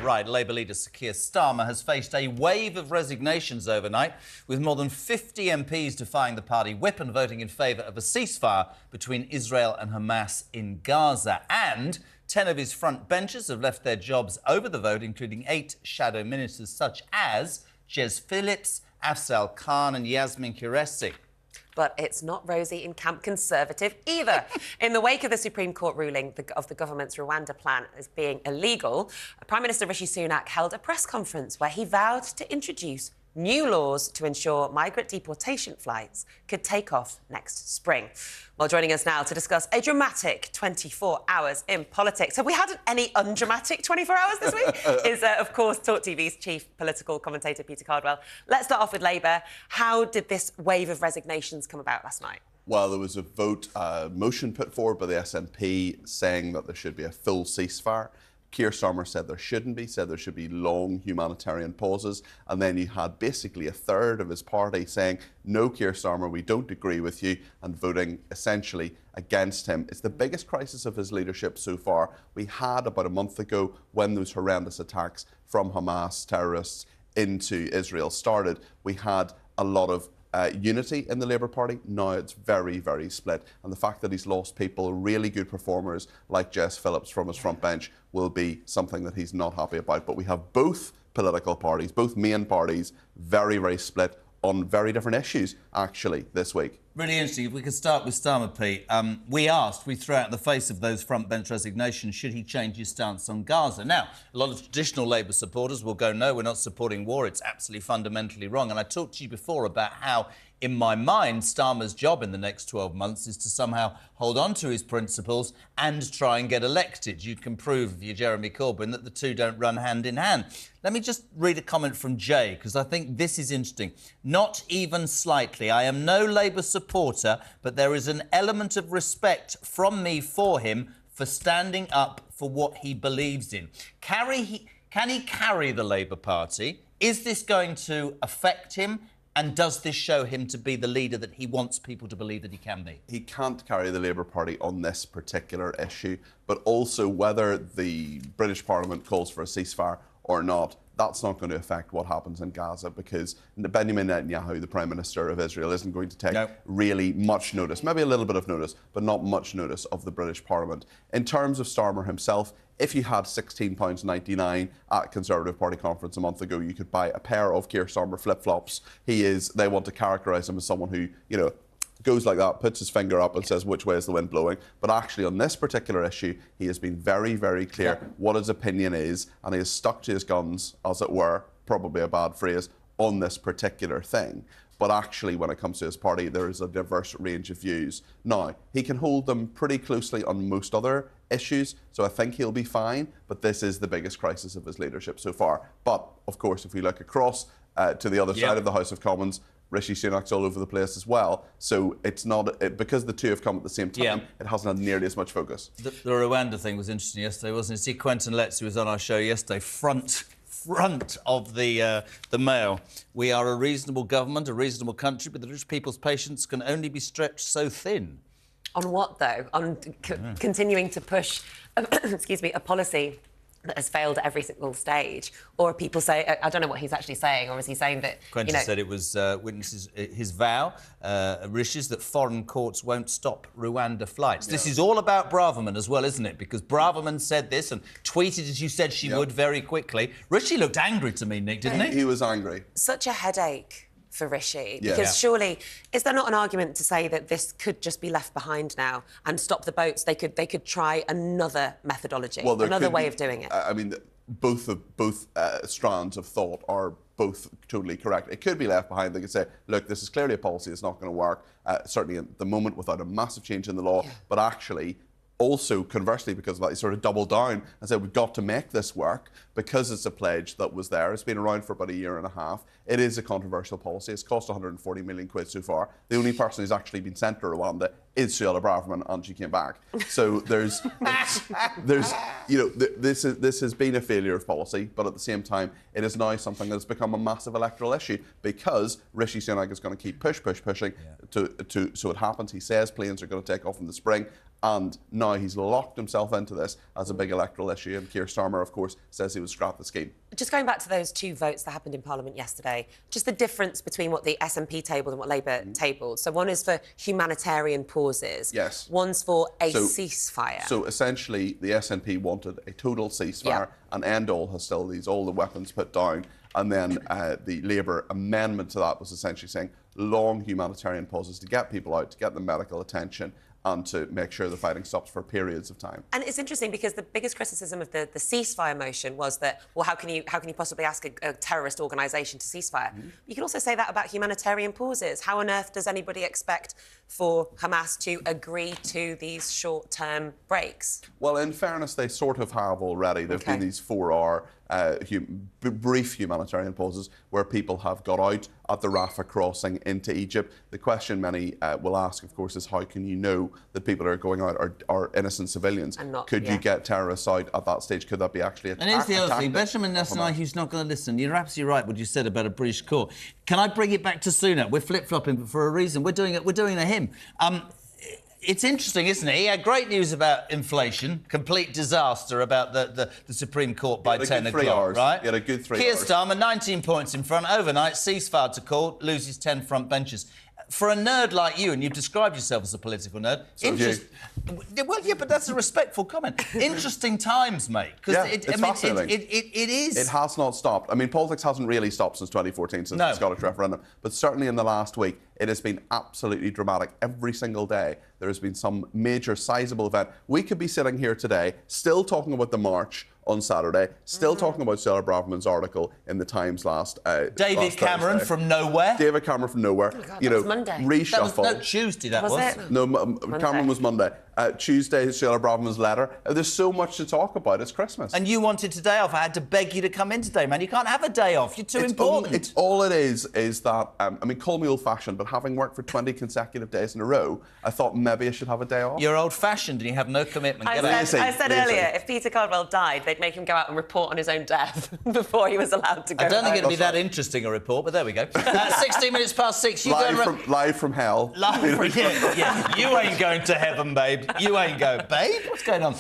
Right, Labour leader Keir Starmer has faced a wave of resignations overnight, with more than 50 MPs defying the party whip and voting in favour of a ceasefire between Israel and Hamas in Gaza. And 10 of his frontbenchers have left their jobs over the vote, including 8 shadow ministers such as Jess Phillips, Afzal and Yasmin Qureshi. But it's not rosy in Camp Conservative either. In the wake of the Supreme Court ruling of the government's Rwanda plan as being illegal, Prime Minister Rishi Sunak held a press conference where he vowed to introduce new laws to ensure migrant deportation flights could take off next spring. Well, joining us now to discuss a dramatic 24 hours in politics. Have we had any undramatic 24 hours this week? Is, of course, TalkTV's chief political commentator, Peter Cardwell. Let's start off with Labour. How did this wave of resignations come about last night? Well, there was a vote, motion put forward by the SNP saying that there should be a full ceasefire. Keir Starmer said there shouldn't be, said there should be long humanitarian pauses. And then you had basically a third of his party saying, no, Keir Starmer, we don't agree with you, and voting essentially against him. It's the biggest crisis of his leadership so far. We had about a month ago when those horrendous attacks from Hamas terrorists into Israel started. We had a lot of unity in the Labour Party. Now it's very, very split. And the fact that he's lost people, really good performers like Jess Phillips from his front bench, will be something that he's not happy about. But we have both political parties, both main parties, very, very split on very different issues, actually, this week. Really interesting. If we could start with Starmer, Pete. We threw out in the face of those frontbench resignations, should he change his stance on Gaza? Now, a lot of traditional Labour supporters will go, no, we're not supporting war. It's absolutely fundamentally wrong. And I talked to you before about how, in my mind, Starmer's job in the next 12 months is to somehow hold on to his principles and try and get elected. You can prove, if you're Jeremy Corbyn, that the two don't run hand in hand. Let me just read a comment from Jay, because I think this is interesting. Not even slightly. I am no Labour supporter, but there is an element of respect from me for him for standing up for what he believes in. Can he carry the Labour Party? Is this going to affect him? And does this show him to be the leader that he wants people to believe that he can be? He can't carry the Labour Party on this particular issue, but also whether the British Parliament calls for a ceasefire or not, that's not going to affect what happens in Gaza, because Benjamin Netanyahu, the Prime Minister of Israel, isn't going to take really much notice, maybe a little bit of notice, but not much notice of the British Parliament. In terms of Starmer himself, if you had £16.99 at Conservative Party conference a month ago, you could buy a pair of Keir Starmer flip-flops. They want to characterise him as someone who, goes like that, puts his finger up and says, which way is the wind blowing? But actually, on this particular issue, he has been very, very clear what his opinion is, and he has stuck to his guns, as it were, probably a bad phrase, on this particular thing. But actually, when it comes to his party, there is a diverse range of views. Now, he can hold them pretty closely on most other issues, so I think he'll be fine, but this is the biggest crisis of his leadership so far. But, of course, if we look across to the other side of the House of Commons, Rishi Sunak's all over the place as well. So it's not, because the two have come at the same time, it hasn't had nearly as much focus. The Rwanda thing was interesting yesterday, wasn't it? See, Quentin Letts, who was on our show yesterday, front of the Mail. We are a reasonable government, a reasonable country, but the British people's patience can only be stretched so thin. On what, though? On continuing to push, excuse me, a policy that has failed at every single stage? Or people say, I don't know what he's actually saying, or is he saying that... Quentin said it was witnesses his vow, Rishi's, that foreign courts won't stop Rwanda flights. This is all about Braverman as well, isn't it? Because Braverman said this and tweeted, as you said she would, very quickly. Rishi looked angry to me, Nick, didn't he? He was angry. Such a headache for Rishi, because surely, is there not an argument to say that this could just be left behind now and stop the boats? They could try another methodology, another way of doing it. I mean, both strands of thought are both totally correct. It could be left behind. They could say, look, this is clearly a policy that's not going to work, certainly at the moment without a massive change in the law, but actually, also, conversely, because of that, he sort of doubled down and said, we've got to make this work because it's a pledge that was there. It's been around for about a year and a half. It is a controversial policy. It's cost 140 million quid so far. The only person who's actually been sent to Rwanda is Suella Braverman, and she came back. So this has been a failure of policy, but at the same time, it is now something that's become a massive electoral issue because Rishi Sunak is going to keep pushing so it happens. He says planes are going to take off in the spring. And now he's locked himself into this as a big electoral issue. And Keir Starmer, of course, says he was to scrap the scheme. Just going back to those two votes that happened in Parliament yesterday, just the difference between what the SNP tabled and what Labour tabled. So one is for humanitarian pauses. Yes. One's for a ceasefire. So essentially, the SNP wanted a total ceasefire, an end-all hostilities, all the weapons put down, and then the Labour amendment to that was essentially saying long humanitarian pauses to get people out, to get them medical attention, and to make sure the fighting stops for periods of time. And it's interesting because the biggest criticism of the ceasefire motion was that, well, how can you possibly ask a terrorist organisation to ceasefire? You can also say that about humanitarian pauses. How on earth does anybody expect for Hamas to agree to these short-term breaks? Well, in fairness, they sort of have already. There have been these 4-hour brief humanitarian pauses where people have got out at the Rafah crossing into Egypt. The question many will ask, of course, is how can you know that people are going out are innocent civilians? And not, Could you get terrorists out at that stage? Could that be actually And here's the other thing, Benjamin Netanyahu's not going to listen. You're absolutely right what you said about a British court. Can I bring it back to Sunak? We're flip-flopping for a reason. We're doing a hymn. It's interesting, isn't it? He had great news about inflation, complete disaster about the Supreme Court by 10 o'clock, right? He had a good 3 Keir hours. Starmer, 19 points in front. Overnight, ceasefire to call, loses 10 frontbenchers. For a nerd like you, and you've described yourself as a political nerd... Well, yeah, but that's a respectful comment. Interesting times, mate. Yeah, it's fascinating. It is. It has not stopped. I mean, politics hasn't really stopped since 2014, since the Scottish referendum. But certainly in the last week, it has been absolutely dramatic. Every single day, there has been some major, sizable event. We could be sitting here today, still talking about the march on Saturday, still talking about Sarah Braverman's article in the Times last David Cameron Thursday. from nowhere. David Cameron from nowhere. Oh God, you that know, was Monday. Reshuffle. That was Tuesday, that was. it? No, Cameron was Monday. Tuesday, Sarah Braverman's letter. There's so much to talk about. It's Christmas. And you wanted today off. I had to beg you to come in today, man. You can't have a day off. You're too important. All it is that, I mean, call me old-fashioned, but having worked for 20 consecutive days in a row, I thought maybe I should have a day off. You're old-fashioned and you have no commitment. I said earlier, if Peter Cardwell died, they'd make him go out and report on his own death before he was allowed to go. I don't think it'll be that interesting a report, but there we go. 16 minutes past 6. You live from hell. Yeah. You ain't going to heaven, babe. You ain't going, babe. What's going on?